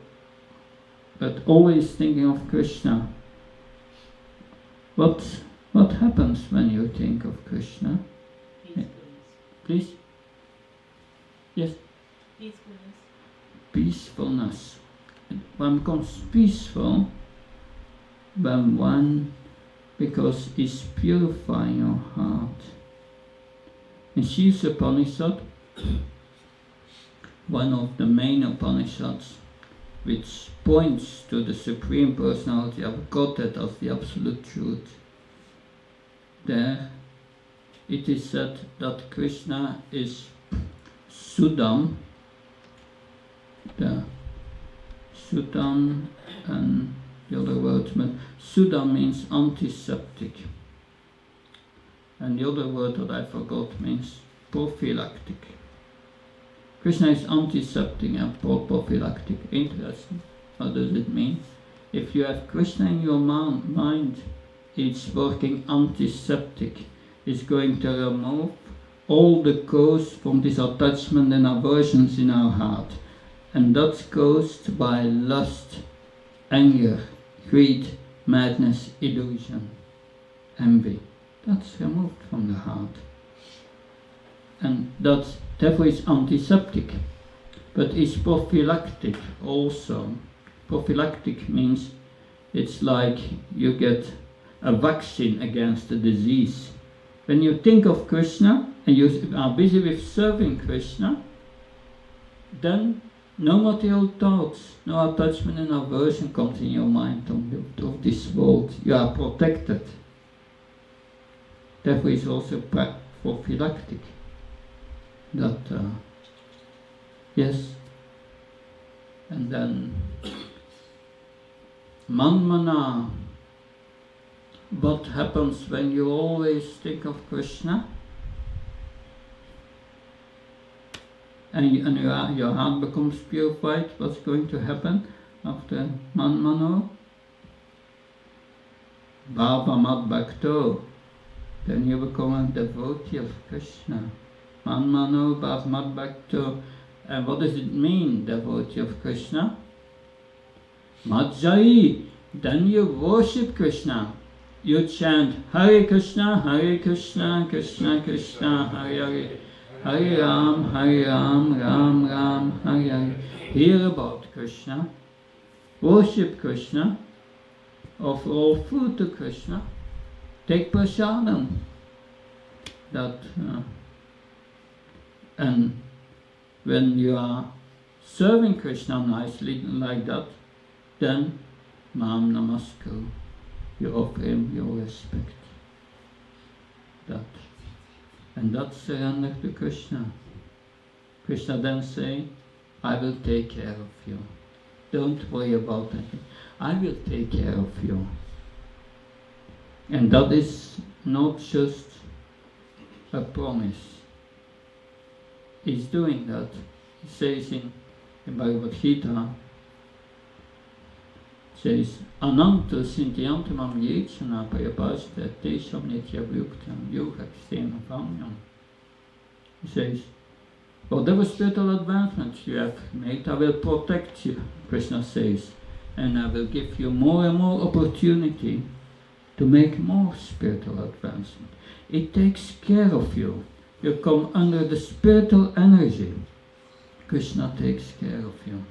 A: But always thinking of Krishna. What happens when you think of Krishna?
C: Peacefulness.
A: Please? Yes?
C: Peacefulness.
A: Peacefulness. One becomes peaceful when one, because it's purifying your heart. In Shiv's Upanishad, one of the main Upanishads, which points to the Supreme Personality of Godhead as the Absolute Truth, there it is said that Krishna is Sudam, the Sudam and the other words, but Sudam means antiseptic, and the other word that I forgot means prophylactic. Krishna is antiseptic and prophylactic. Interesting. What does it mean? If you have Krishna in your mind, it's working antiseptic. It's going to remove all the cause from this attachment and aversions in our heart. And that's caused by lust, anger, greed, madness, illusion, envy. That's removed from the heart. And that's therefore it's antiseptic, but it's prophylactic also. Prophylactic means it's like you get a vaccine against the disease. When you think of Krishna and you are busy with serving Krishna, then No material thoughts, no attachment and aversion comes in your mind of this world. You are protected. Therefore is also prophylactic. That, yes. And then, manmana. What happens when you always think of Krishna? And your heart becomes purified. What's going to happen after manmano? Bhava mad bhakto. Then you become a devotee of Krishna. Manmano bhava mad bhakto. And what does it mean, devotee of Krishna? Madjai. Then you worship Krishna. You chant Hare Krishna, Krishna Krishna, Hare Hare. Hare Ram, Ram Ram, Hare Hare. Hear about Krishna, worship Krishna, offer all food to Krishna, take prasadam. And when you are serving Krishna nicely like that, then Mam Namaskar, you offer him your respect. And that's surrender to Krishna. Krishna then say, I will take care of you. Don't worry about anything. I will take care of you. And that is not just a promise. He's doing that. He says in Bhagavad Gita, says, Ananta Sintiyantamam Yechana Payapasta Tesham Nityabhyuktam Yogaksena Vamyam. He says, whatever spiritual advancements you have made, I will protect you, Krishna says, and I will give you more and more opportunity to make more spiritual advancement. It takes care of you. You come under the spiritual energy. Krishna takes care of you.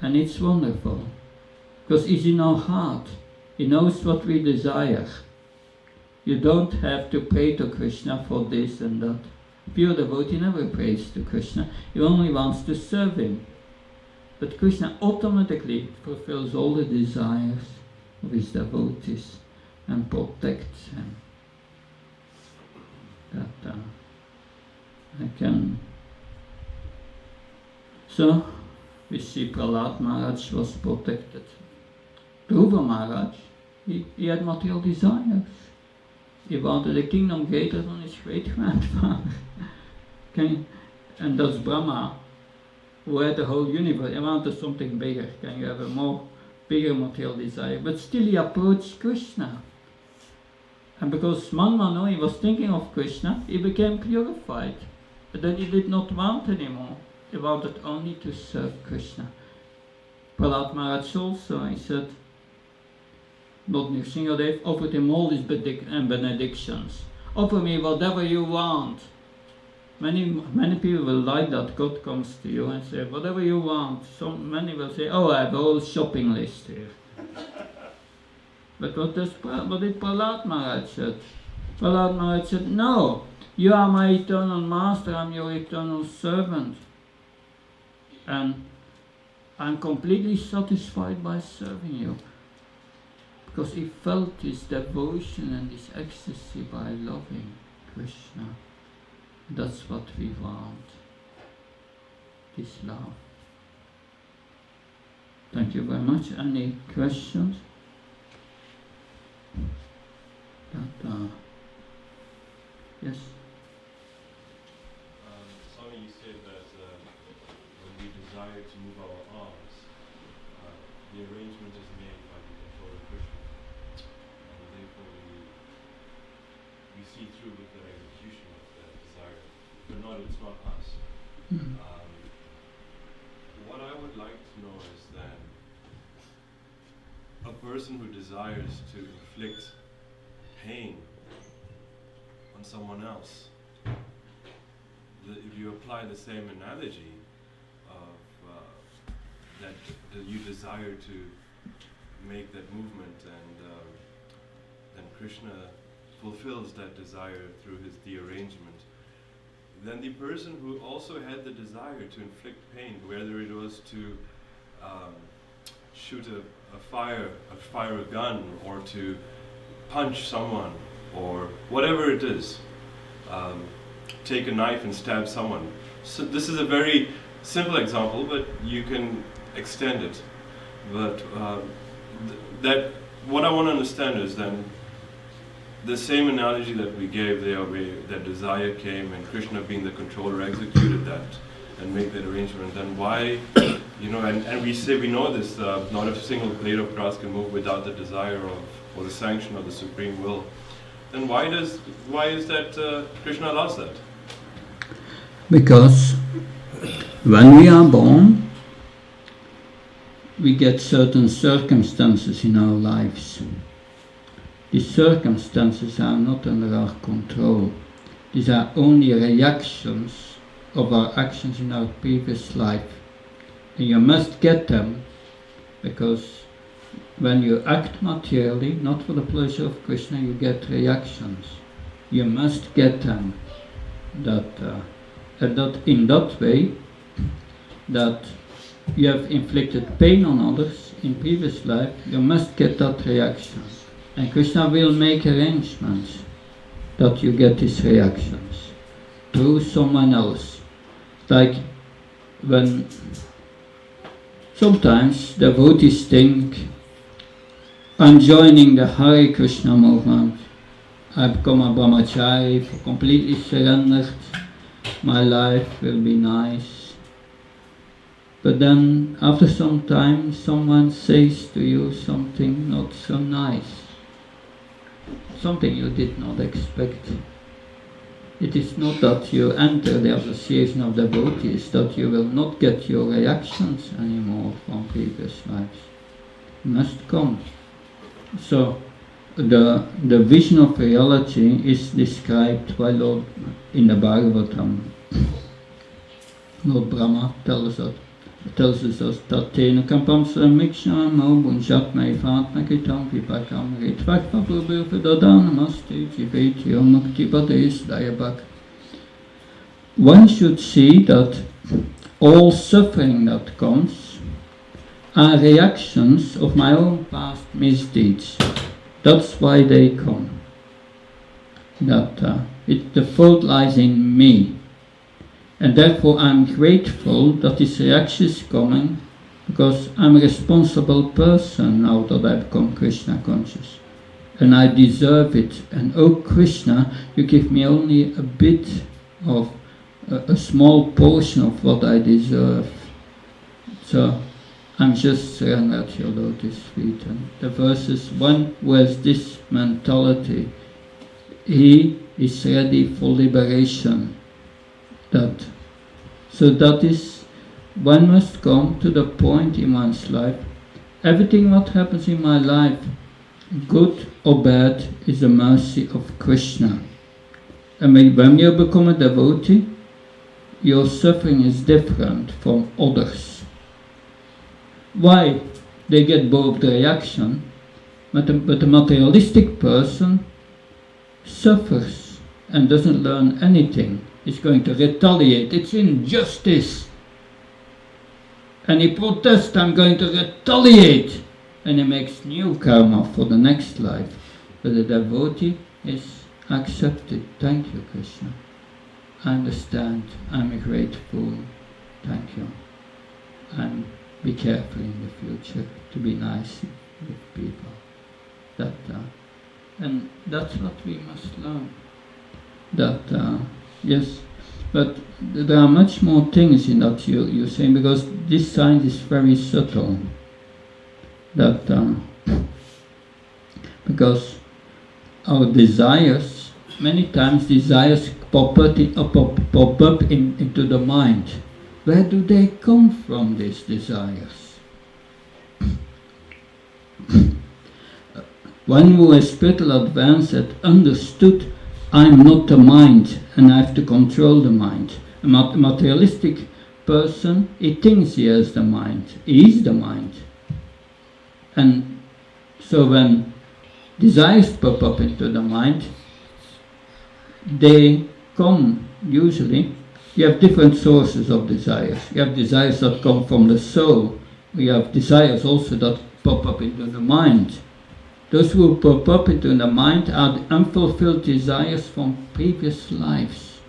A: And it's wonderful, because it's in our heart. He knows what we desire. You don't have to pray to Krishna for this and that. Pure devotee never prays to Krishna. He only wants to serve him. But Krishna automatically fulfills all the desires of his devotees and protects him. So, we see Prahlad Maharaj was protected. Dhruva Maharaj, he had material desires. He wanted a kingdom greater than his great-grandfather. And that's Brahma, who had the whole universe. He wanted something bigger. Can you have a bigger material desire? But still he approached Krishna. And because Manmano, he was thinking of Krishna, he became purified. But then he did not want anymore. He wanted only to serve Krishna. Prahlad Maharaj also, he said, Lord Nrsimhadev offered him all his benedictions. Offer me whatever you want. Many people will like that. God comes to you and say, whatever you want. Many will say, oh, I have a whole shopping list here. But what did Prahlad Maharaj said? Prahlad Maharaj said, no, you are my eternal master, I'm your eternal servant. And I'm completely satisfied by serving you. Because he felt his devotion and his ecstasy by loving Krishna. That's what we want. This love. Thank you very much. Any questions? Yes?
B: Swami, you said that when we desire to move our arms, the arrangement is made by the control of Krishna. And therefore we see through with the execution of that desire. But it's not us.
A: Mm.
B: What I would like to know is that a person who desires to inflict pain on someone else, if you apply the same analogy of that you desire to make that movement, and then Krishna fulfills that desire through the arrangement, then the person who also had the desire to inflict pain, whether it was to shoot fire a gun, or to punch someone, or whatever it is, take a knife and stab someone. So this is a very simple example, but you can extend it. But that what I want to understand is then the same analogy that we gave there, where that desire came and Krishna, being the controller, executed that and made that arrangement. Then why, and we know this, not a single blade of grass can move without the desire of, or the sanction of the supreme will. Then why is that Krishna allows that?
A: Because when we are born, we get certain circumstances in our lives. These circumstances are not under our control. These are only reactions of our actions in our previous life. And you must get them, because when you act materially, not for the pleasure of Krishna, you get reactions. You must get them. In that way, that you have inflicted pain on others in previous life, you must get that reaction. And Krishna will make arrangements that you get these reactions through someone else. Like when sometimes devotees think, I'm joining the Hare Krishna movement, I've become a brahmachari, completely surrendered, my life will be nice. But then after some time someone says to you something not so nice, something you did not expect. It is not that you enter the association of devotees, that you will not get your reactions anymore from previous lives. It must come. So the vision of reality is described by Lord in the Bhagavatam. Lord Brahma tells us that tena kampam samiksham bunjat me fatma kitam vipakam ritvakpa prabhu dadanamasti jiveti omakti padis dayabak. One should see that all suffering that comes are reactions of my own past misdeeds. That's why they come. That the fault lies in me. And therefore I'm grateful that this reaction is coming, because I'm a responsible person now that I've become Krishna conscious. And I deserve it. And oh Krishna, you give me only a bit of, a small portion of what I deserve. So I'm just surrendered at your lotus feet. And the verses, one who has this mentality, he is ready for liberation. So that is, one must come to the point in one's life, everything what happens in my life, good or bad, is a mercy of Krishna. And when you become a devotee, your suffering is different from others. Why? They get both the reaction, but the materialistic person suffers and doesn't learn anything. Is going to retaliate. It's injustice. And he protests, I'm going to retaliate. And he makes new karma for the next life. But the devotee is accepted. Thank you, Krishna. I understand. I'm grateful. Thank you. And be careful in the future to be nice with people. And that's what we must learn. Yes, but there are much more things in that you're saying, because this science is very subtle. Because our desires, many times desires pop up into the mind. Where do they come from, these desires? One who has spiritual advance had understood, I'm not the mind, and I have to control the mind. A materialistic person, he thinks he has the mind. He is the mind. And so when desires pop up into the mind, they come usually, you have different sources of desires. You have desires that come from the soul. You have desires also that pop up into the mind. Those who pop up into the mind are the unfulfilled desires from previous lives.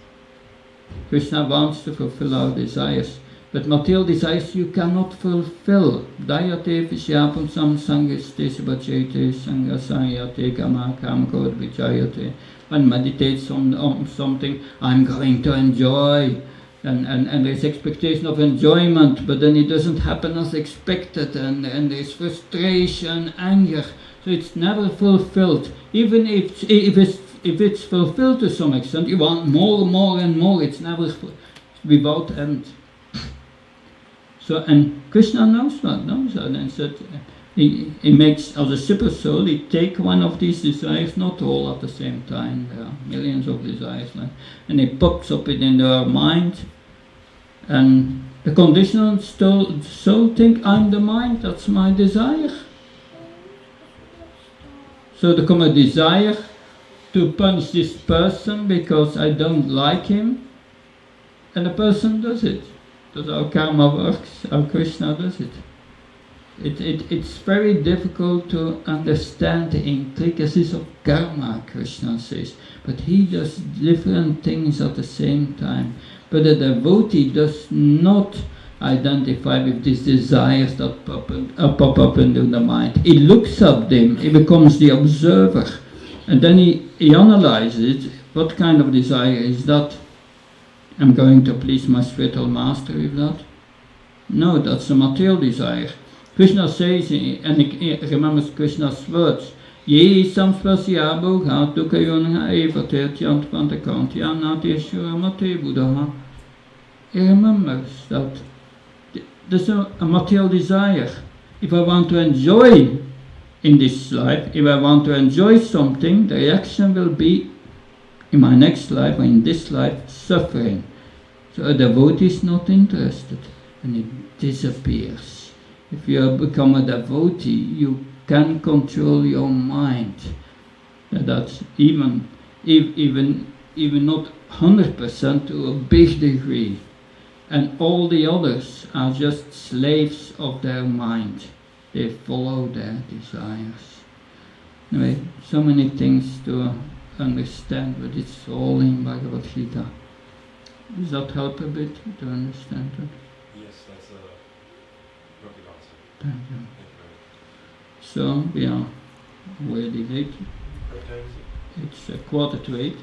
A: Krishna wants to fulfill our desires, but material desires you cannot fulfill. Dayate vishyapam samsangistese bhajete sangasayate kama kamakod vijayate. One meditates on something, I'm going to enjoy, and there's expectation of enjoyment, but then it doesn't happen as expected, and there's frustration, anger, so it's never fulfilled. Even if it's fulfilled to some extent, you want more and more, it's never without end. So, and Krishna knows that, and said, he makes, as a super soul, he take one of these desires, not all at the same time, there are millions of desires, and he pops up it in our mind, and the conditional soul think, I'm the mind, that's my desire. So there comes a desire to punish this person because I don't like him, and the person does it. That's how karma works, how Krishna does it. It's very difficult to understand the intricacies of karma, Krishna says, but he does different things at the same time. But the devotee does not identify with these desires that pop up into the mind. He looks at them, he becomes the observer, and then he analyzes it. What kind of desire is that? I'm going to please my spiritual master with that? No, that's a material desire. Krishna says, and he remembers Krishna's words, Ye samspasyabo ghatukayonha evatetyant pantakantyanateshura mate buddha. He remembers that there's a material desire. If I want to enjoy in this life, if I want to enjoy something, the reaction will be, in my next life or in this life, suffering. So a devotee is not interested, and it disappears. If you become a devotee, you can control your mind. That's even not 100% to a big degree. And all the others are just slaves of their mind. They follow their desires. Anyway, so many things to understand, but it's all in Bhagavad Gita. Does that help a bit to understand that?
B: Yes, that's a perfect answer.
A: Thank you.
B: Thank you very much.
A: So, we are already late.
B: What time is it?
A: It's 7:45.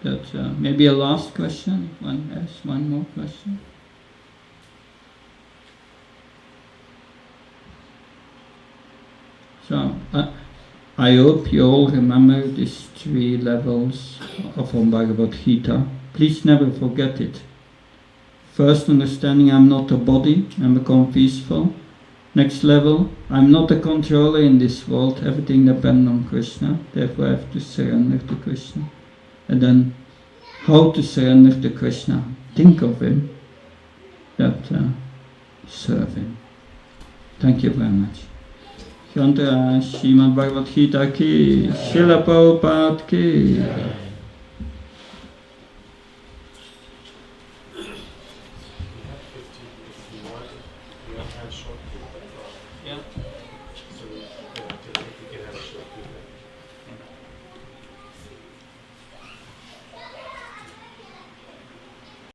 A: That maybe a last question, if one has one more question. So, I hope you all remember these 3 levels of Bhagavad Gita. Please never forget it. First, understanding I'm not a body and become peaceful. Next level, I'm not a controller in this world, everything depends on Krishna, therefore I have to surrender to Krishna. And then, how to surrender to Krishna? Think of him, that serve him. Thank you very much. Shantara Srimad Bhagavad Gita ki, Srila Prabhupada ki. Yeah.